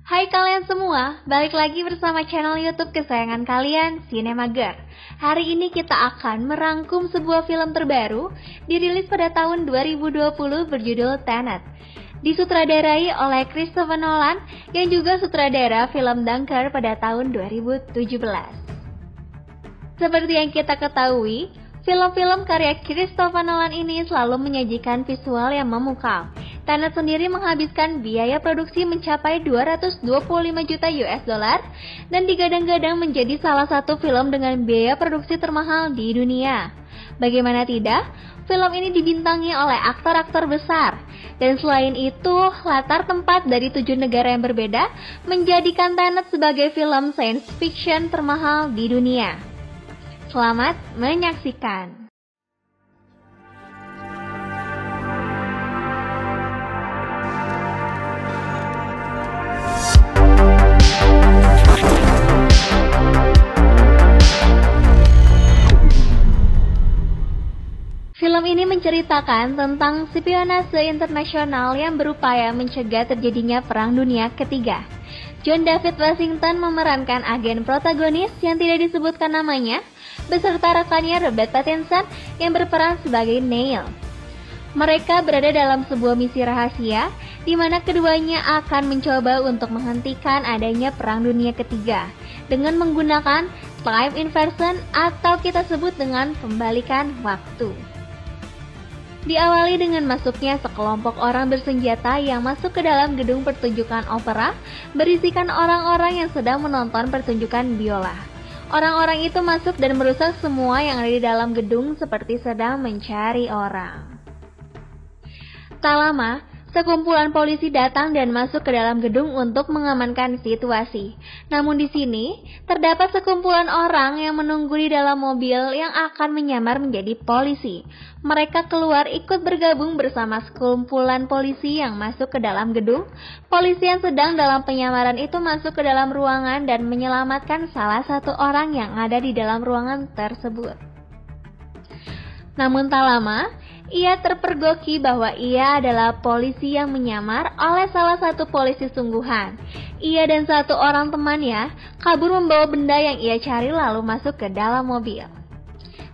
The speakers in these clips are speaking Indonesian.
Hai kalian semua, balik lagi bersama channel YouTube kesayangan kalian, Cinemager. Hari ini kita akan merangkum sebuah film terbaru dirilis pada tahun 2020 berjudul Tenet. Disutradarai oleh Christopher Nolan yang juga sutradara film Dunkirk pada tahun 2017. Seperti yang kita ketahui, film-film karya Christopher Nolan ini selalu menyajikan visual yang memukau. Tenet sendiri menghabiskan biaya produksi mencapai 225 juta US dollar dan digadang-gadang menjadi salah satu film dengan biaya produksi termahal di dunia. Bagaimana tidak, film ini dibintangi oleh aktor-aktor besar. Dan selain itu, latar tempat dari 7 negara yang berbeda menjadikan Tenet sebagai film science fiction termahal di dunia. Selamat menyaksikan. Film ini menceritakan tentang spionase internasional yang berupaya mencegah terjadinya Perang Dunia Ketiga. John David Washington memerankan agen protagonis yang tidak disebutkan namanya, beserta rekannya Robert Pattinson yang berperan sebagai Neil. Mereka berada dalam sebuah misi rahasia, di mana keduanya akan mencoba untuk menghentikan adanya Perang Dunia Ketiga dengan menggunakan time inversion atau kita sebut dengan pembalikan waktu. Diawali dengan masuknya sekelompok orang bersenjata yang masuk ke dalam gedung pertunjukan opera berisikan orang-orang yang sedang menonton pertunjukan biola. Orang-orang itu masuk dan merusak semua yang ada di dalam gedung seperti sedang mencari orang. Tak lama, sekumpulan polisi datang dan masuk ke dalam gedung untuk mengamankan situasi. Namun di sini, terdapat sekumpulan orang yang menunggu di dalam mobil yang akan menyamar menjadi polisi. Mereka keluar ikut bergabung bersama sekumpulan polisi yang masuk ke dalam gedung. Polisi yang sedang dalam penyamaran itu masuk ke dalam ruangan dan menyelamatkan salah satu orang yang ada di dalam ruangan tersebut. Namun tak lama, ia terpergoki bahwa ia adalah polisi yang menyamar oleh salah satu polisi sungguhan. Ia dan satu orang temannya kabur membawa benda yang ia cari lalu masuk ke dalam mobil.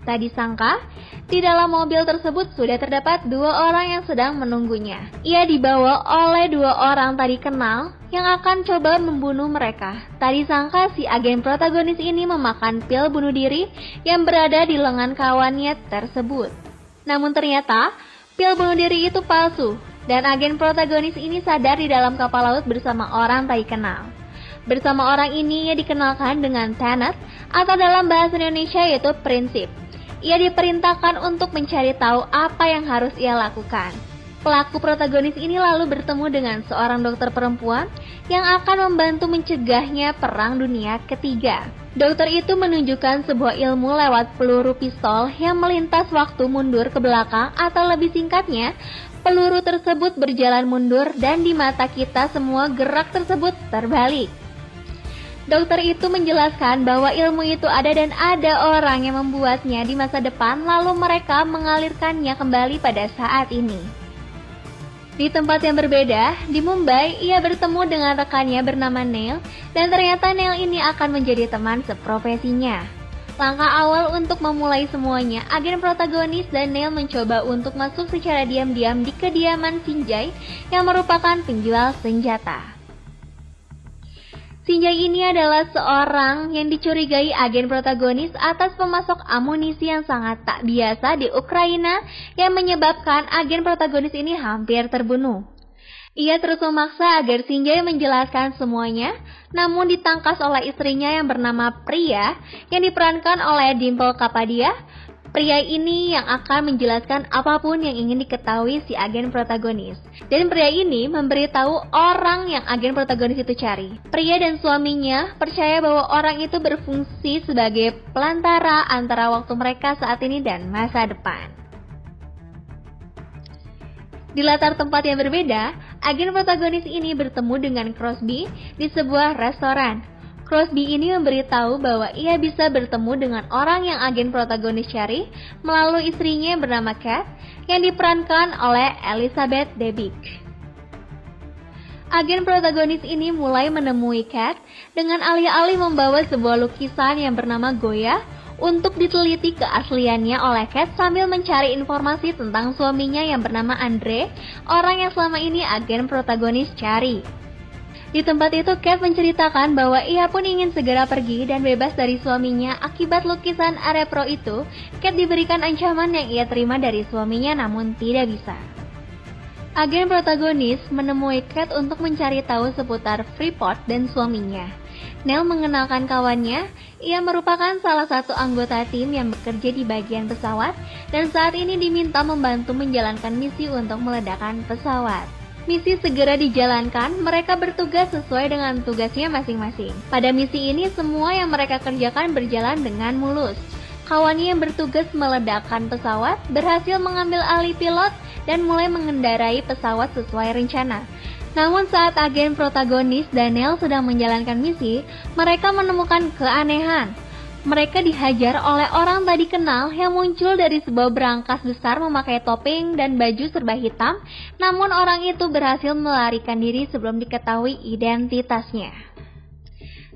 Tak disangka, di dalam mobil tersebut sudah terdapat 2 orang yang sedang menunggunya. Ia dibawa oleh 2 orang tadi kenal yang akan coba membunuh mereka. Tak disangka si agen protagonis ini memakan pil bunuh diri yang berada di lengan kawannya tersebut. Namun ternyata, pil bunuh diri itu palsu, dan agen protagonis ini sadar di dalam kapal laut bersama orang tak dikenal. Bersama orang ini ia dikenalkan dengan Tenet, atau dalam bahasa Indonesia yaitu prinsip. Ia diperintahkan untuk mencari tahu apa yang harus ia lakukan. Pelaku protagonis ini lalu bertemu dengan seorang dokter perempuan yang akan membantu mencegahnya Perang Dunia Ketiga. Dokter itu menunjukkan sebuah ilmu lewat peluru pistol yang melintas waktu mundur ke belakang, atau lebih singkatnya, peluru tersebut berjalan mundur dan di mata kita semua gerak tersebut terbalik. Dokter itu menjelaskan bahwa ilmu itu ada dan ada orang yang membuatnya di masa depan, lalu mereka mengalirkannya kembali pada saat ini. Di tempat yang berbeda, di Mumbai, ia bertemu dengan rekannya bernama Neil, dan ternyata Neil ini akan menjadi teman seprofesinya. Langkah awal untuk memulai semuanya, agen protagonis dan Neil mencoba untuk masuk secara diam-diam di kediaman Sinjai yang merupakan penjual senjata. Sinjai ini adalah seorang yang dicurigai agen protagonis atas pemasok amunisi yang sangat tak biasa di Ukraina yang menyebabkan agen protagonis ini hampir terbunuh. Ia terus memaksa agar Sinjai menjelaskan semuanya, namun ditangkas oleh istrinya yang bernama Priya yang diperankan oleh Dimple Kapadia. Pria ini yang akan menjelaskan apapun yang ingin diketahui si agen protagonis. Dan pria ini memberitahu orang yang agen protagonis itu cari. Pria dan suaminya percaya bahwa orang itu berfungsi sebagai pelantara antara waktu mereka saat ini dan masa depan. Di latar tempat yang berbeda, agen protagonis ini bertemu dengan Crosby di sebuah restoran. Crosby ini memberitahu bahwa ia bisa bertemu dengan orang yang agen protagonis cari melalui istrinya yang bernama Kat yang diperankan oleh Elizabeth Debicki. Agen protagonis ini mulai menemui Kat dengan alih-alih membawa sebuah lukisan yang bernama Goya untuk diteliti keasliannya oleh Kat sambil mencari informasi tentang suaminya yang bernama Andre, orang yang selama ini agen protagonis cari. Di tempat itu Kat menceritakan bahwa ia pun ingin segera pergi dan bebas dari suaminya. Akibat lukisan Arepro itu, Kat diberikan ancaman yang ia terima dari suaminya namun tidak bisa. Agen protagonis menemui Kat untuk mencari tahu seputar Freeport dan suaminya. Neil mengenalkan kawannya, ia merupakan salah satu anggota tim yang bekerja di bagian pesawat dan saat ini diminta membantu menjalankan misi untuk meledakkan pesawat. Misi segera dijalankan, mereka bertugas sesuai dengan tugasnya masing-masing. Pada misi ini semua yang mereka kerjakan berjalan dengan mulus. Kawannya yang bertugas meledakkan pesawat berhasil mengambil alih pilot dan mulai mengendarai pesawat sesuai rencana. Namun saat agen protagonis Daniel sedang menjalankan misi, mereka menemukan keanehan. Mereka dihajar oleh orang tadi kenal yang muncul dari sebuah berangkas besar memakai topeng dan baju serba hitam, namun orang itu berhasil melarikan diri sebelum diketahui identitasnya.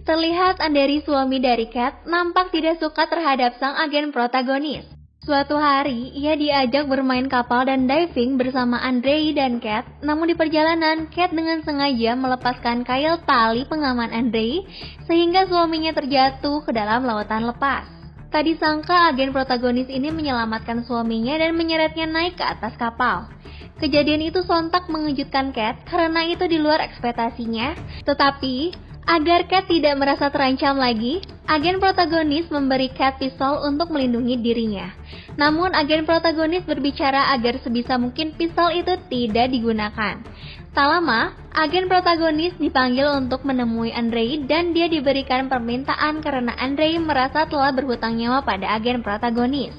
Terlihat Anderi, suami dari Kat, nampak tidak suka terhadap sang agen protagonis. Suatu hari, ia diajak bermain kapal dan diving bersama Andrei dan Kat, namun di perjalanan, Kat dengan sengaja melepaskan kail tali pengaman Andrei, sehingga suaminya terjatuh ke dalam lautan lepas. Tak disangka agen protagonis ini menyelamatkan suaminya dan menyeretnya naik ke atas kapal. Kejadian itu sontak mengejutkan Kat karena itu di luar ekspektasinya, tetapi agar Kat tidak merasa terancam lagi, agen protagonis memberi Kat pistol untuk melindungi dirinya. Namun agen protagonis berbicara agar sebisa mungkin pistol itu tidak digunakan. Tak lama, agen protagonis dipanggil untuk menemui Andrei dan dia diberikan permintaan karena Andrei merasa telah berhutang nyawa pada agen protagonis.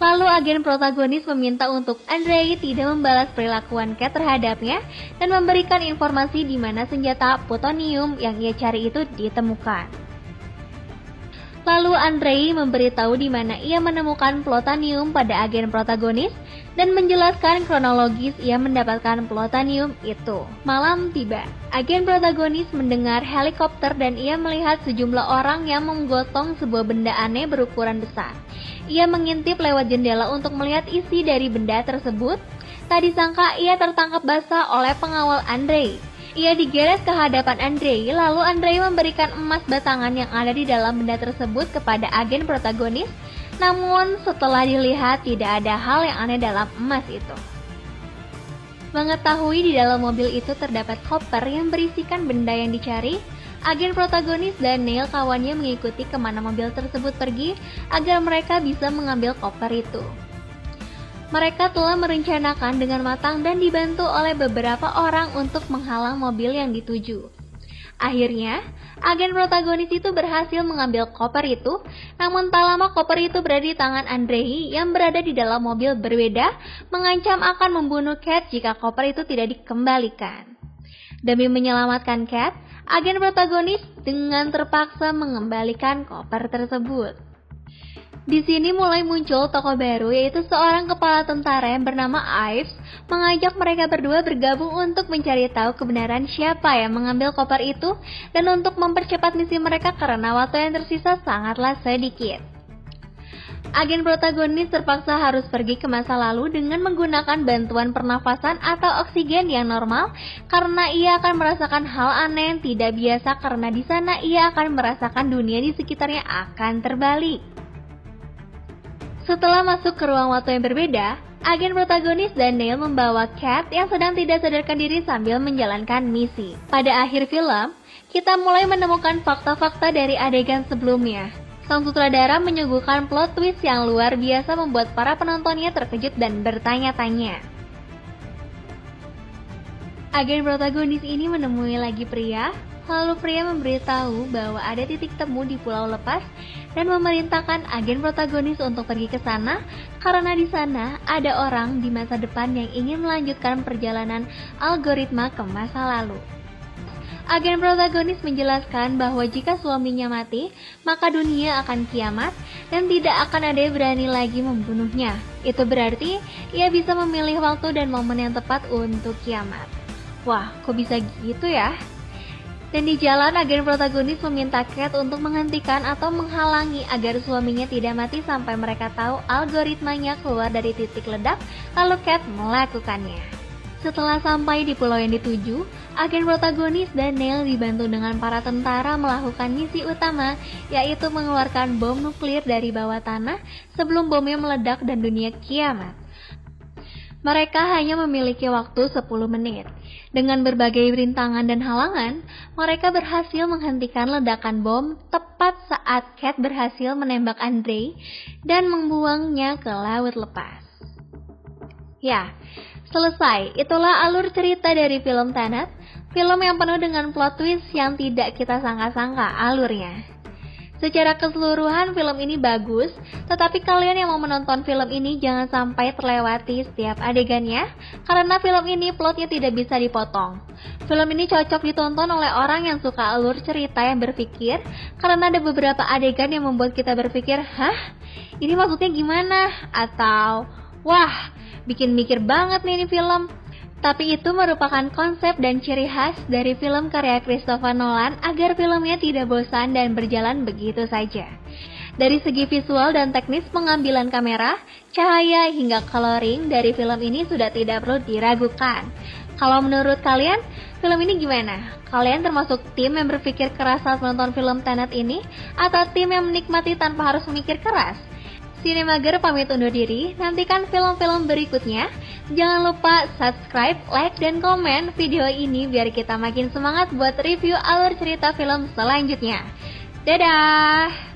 Lalu agen protagonis meminta untuk Andrei tidak membalas perilakuan Kat terhadapnya dan memberikan informasi di mana senjata plutonium yang ia cari itu ditemukan. Lalu Andrei memberitahu di mana ia menemukan plutonium pada agen protagonis dan menjelaskan kronologis ia mendapatkan plutonium itu. Malam tiba, agen protagonis mendengar helikopter dan ia melihat sejumlah orang yang menggotong sebuah benda aneh berukuran besar. Ia mengintip lewat jendela untuk melihat isi dari benda tersebut. Tak disangka ia tertangkap basah oleh pengawal Andrei. Ia digeret ke hadapan Andrei, lalu Andrei memberikan emas batangan yang ada di dalam benda tersebut kepada agen protagonis. Namun setelah dilihat tidak ada hal yang aneh dalam emas itu. Mengetahui di dalam mobil itu terdapat koper yang berisikan benda yang dicari, agen protagonis dan Neil kawannya mengikuti kemana mobil tersebut pergi agar mereka bisa mengambil koper itu. Mereka telah merencanakan dengan matang dan dibantu oleh beberapa orang untuk menghalang mobil yang dituju. Akhirnya, agen protagonis itu berhasil mengambil koper itu, namun tak lama koper itu berada di tangan Andrei yang berada di dalam mobil berbeda, mengancam akan membunuh Kat jika koper itu tidak dikembalikan. Demi menyelamatkan Kat, agen protagonis dengan terpaksa mengembalikan koper tersebut. Di sini mulai muncul tokoh baru, yaitu seorang kepala tentara yang bernama Ives mengajak mereka berdua bergabung untuk mencari tahu kebenaran siapa yang mengambil koper itu dan untuk mempercepat misi mereka karena waktu yang tersisa sangatlah sedikit. Agen protagonis terpaksa harus pergi ke masa lalu dengan menggunakan bantuan pernafasan atau oksigen yang normal karena ia akan merasakan hal aneh yang tidak biasa karena di sana ia akan merasakan dunia di sekitarnya akan terbalik. Setelah masuk ke ruang waktu yang berbeda, agen protagonis dan Neil membawa Kat yang sedang tidak sadarkan diri sambil menjalankan misi. Pada akhir film, kita mulai menemukan fakta-fakta dari adegan sebelumnya. Sang sutradara menyuguhkan plot twist yang luar biasa membuat para penontonnya terkejut dan bertanya-tanya. Agen protagonis ini menemui lagi pria, lalu pria memberitahu bahwa ada titik temu di pulau lepas dan memerintahkan agen protagonis untuk pergi ke sana karena di sana ada orang di masa depan yang ingin melanjutkan perjalanan algoritma ke masa lalu. Agen protagonis menjelaskan bahwa jika suaminya mati, maka dunia akan kiamat dan tidak akan ada yang berani lagi membunuhnya. Itu berarti ia bisa memilih waktu dan momen yang tepat untuk kiamat. Wah, kok bisa gitu ya? Dan di jalan, agen protagonis meminta Kate untuk menghentikan atau menghalangi agar suaminya tidak mati sampai mereka tahu algoritmanya keluar dari titik ledak, lalu Kate melakukannya. Setelah sampai di pulau yang dituju, agen protagonis dan Neil dibantu dengan para tentara melakukan misi utama, yaitu mengeluarkan bom nuklir dari bawah tanah sebelum bomnya meledak dan dunia kiamat. Mereka hanya memiliki waktu 10 menit. Dengan berbagai rintangan dan halangan, mereka berhasil menghentikan ledakan bom tepat saat Kate berhasil menembak Andre dan membuangnya ke laut lepas. Ya, selesai. Itulah alur cerita dari film Tenet, film yang penuh dengan plot twist yang tidak kita sangka-sangka alurnya. Secara keseluruhan film ini bagus, tetapi kalian yang mau menonton film ini jangan sampai terlewati setiap adegannya, karena film ini plotnya tidak bisa dipotong. Film ini cocok ditonton oleh orang yang suka alur cerita yang berpikir, karena ada beberapa adegan yang membuat kita berpikir, hah? Ini maksudnya gimana? Atau, wah, bikin mikir banget nih ini film. Tapi itu merupakan konsep dan ciri khas dari film karya Christopher Nolan agar filmnya tidak bosan dan berjalan begitu saja. Dari segi visual dan teknis pengambilan kamera, cahaya hingga coloring dari film ini sudah tidak perlu diragukan. Kalau menurut kalian, film ini gimana? Kalian termasuk tim yang berpikir keras saat menonton film Tenet ini? Atau tim yang menikmati tanpa harus memikir keras? Cinemager pamit undur diri, nantikan film-film berikutnya. Jangan lupa subscribe, like, dan komen video ini biar kita makin semangat buat review alur cerita film selanjutnya. Dadah!